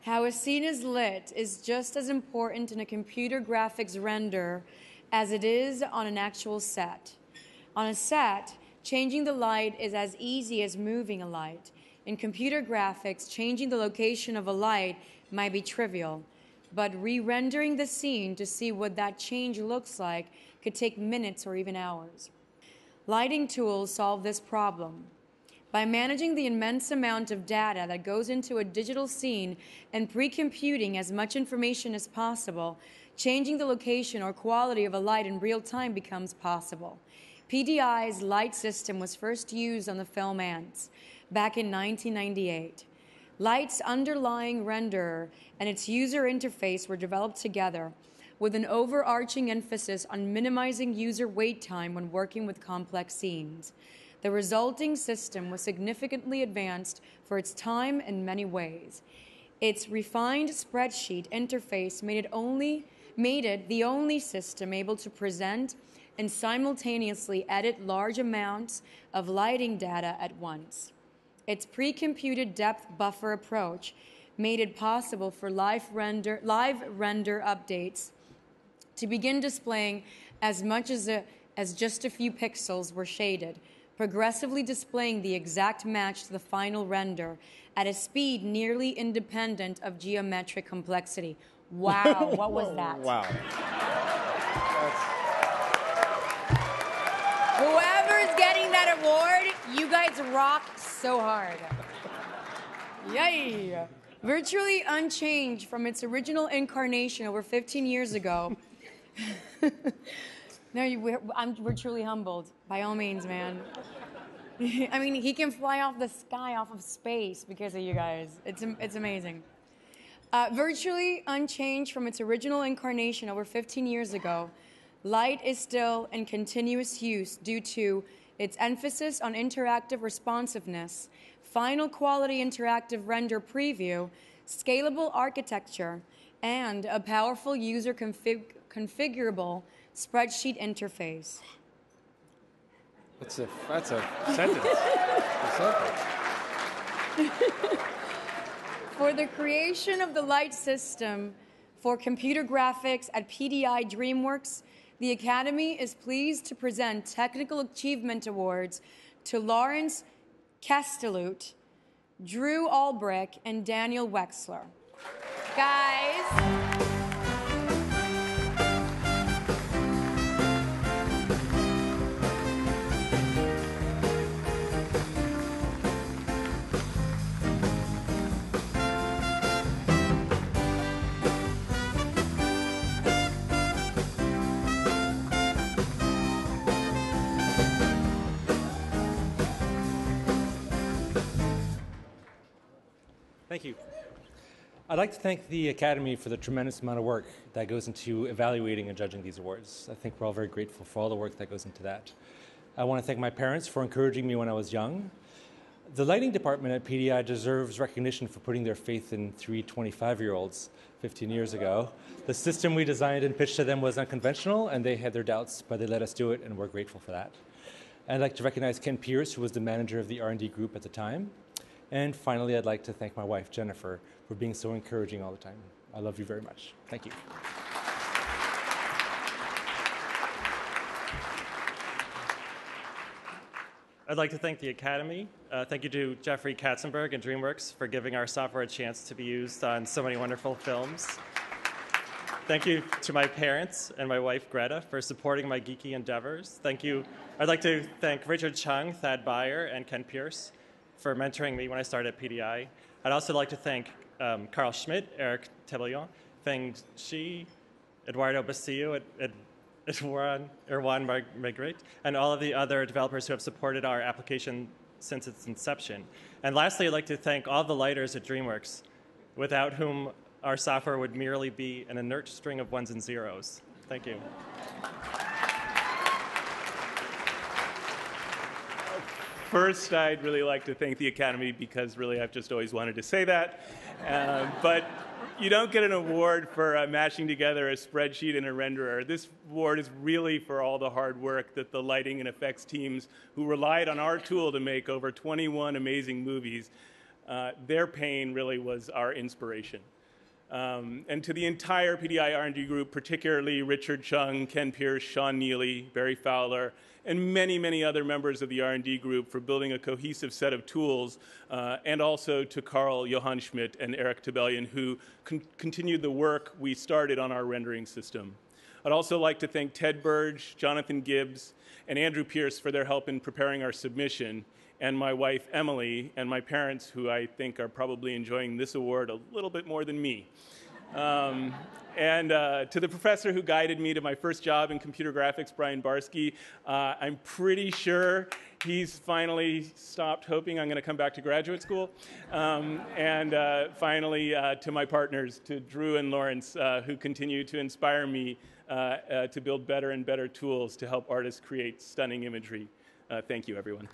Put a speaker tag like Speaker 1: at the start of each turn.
Speaker 1: How a scene is lit is just as important in a computer graphics render as it is on an actual set. On a set, changing the light is as easy as moving a light. In computer graphics, changing the location of a light might be trivial, but re-rendering the scene to see what that change looks like could take minutes or even hours. Lighting tools solve this problem. By managing the immense amount of data that goes into a digital scene and pre-computing as much information as possible, changing the location or quality of a light in real time becomes possible. PDI's light system was first used on the film Ants back in 1998. Light's underlying renderer and its user interface were developed together with an overarching emphasis on minimizing user wait time when working with complex scenes. The resulting system was significantly advanced for its time in many ways. Its refined spreadsheet interface made it the only system able to present and simultaneously edit large amounts of lighting data at once. Its pre-computed depth buffer approach made it possible for live render updates to begin displaying as much as just a few pixels were shaded, progressively displaying the exact match to the final render at a speed nearly independent of geometric complexity. Wow, what was that?
Speaker 2: Wow.
Speaker 1: Whoever's getting that award, you guys rock so hard. Yay! Virtually unchanged from its original incarnation over 15 years ago. We're truly humbled, by all means, man. I mean, he can fly off the sky, off of space because of you guys. It's amazing. Virtually unchanged from its original incarnation over 15 years ago, Light is still in continuous use due to its emphasis on interactive responsiveness, final quality interactive render preview, scalable architecture, and a powerful user configurable spreadsheet interface.
Speaker 2: That's a sentence.
Speaker 1: For the creation of the light system for computer graphics at PDI DreamWorks, the Academy is pleased to present Technical Achievement Awards to Lawrence Kesteloot, Olbrich and Daniel Wexler. Guys.
Speaker 2: Thank you. I'd like to thank the Academy for the tremendous amount of work that goes into evaluating and judging these awards. I think we're all very grateful for all the work that goes into that. I want to thank my parents for encouraging me when I was young. The lighting department at PDI deserves recognition for putting their faith in 3 25-year-olds 15 years ago. The system we designed and pitched to them was unconventional, and they had their doubts, but they let us do it, and we're grateful for that. I'd like to recognize Ken Pierce, who was the manager of the R&D group at the time. And finally, I'd like to thank my wife, Jennifer, for being so encouraging all the time. I love you very much. Thank you.
Speaker 3: I'd like to thank the Academy. Thank you to Jeffrey Katzenberg and DreamWorks for giving our software a chance to be used on so many wonderful films. Thank you to my parents and my wife, Greta, for supporting my geeky endeavors. Thank you. I'd like to thank Richard Chung, Thad Beyer, and Ken Pierce for mentoring me when I started at PDI. I'd also like to thank Carl Schmidt, Eric Tebillon, Feng Shi, Eduardo Basillo, Erwan Margaret, and all of the other developers who have supported our application since its inception. And lastly, I'd like to thank all the lighters at DreamWorks, without whom our software would merely be an inert string of ones and zeros. Thank you.
Speaker 4: First, I'd really like to thank the Academy because really I've just always wanted to say that. But you don't get an award for mashing together a spreadsheet and a renderer. This award is really for all the hard work that the lighting and effects teams who relied on our tool to make over 21 amazing movies, their pain really was our inspiration. And to the entire PDI R&D group, particularly Richard Chung, Ken Pierce, Sean Neely, Barry Fowler, and many, many other members of the R&D group for building a cohesive set of tools, and also to Carl Johann Schmidt and Eric Tabellion, who continued the work we started on our rendering system. I'd also like to thank Ted Burge, Jonathan Gibbs, and Andrew Pierce for their help in preparing our submission, and my wife, Emily, and my parents, who I think are probably enjoying this award a little bit more than me. And to the professor who guided me to my first job in computer graphics, Brian Barsky, I'm pretty sure he's finally stopped hoping I'm going to come back to graduate school. And finally, to my partners, to Drew and Lawrence, who continue to inspire me to build better and better tools to help artists create stunning imagery. Thank you, everyone.